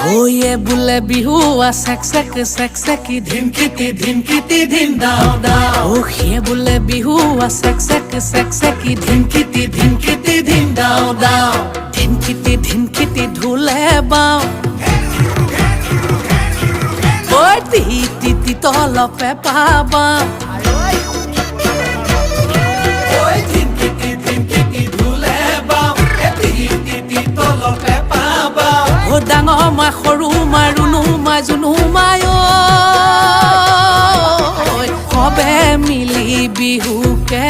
ओ ये बुले बिहु आ सक सक धिनकिती धिन दाओ दाओ। ओ ये बुले बिहु आ सक सक धिनकिती धिन दाओ दाओ। धिनकिती ढोले बाओ। ओए ती ती तलपे पाबा। ओए धिनकिती ढोले बाओ। ती तलपे पाबा। ओ डाঙৰ মাই সৰু মাই ৰুণু মাই জুনু মাই সবে মিলি বিহুকে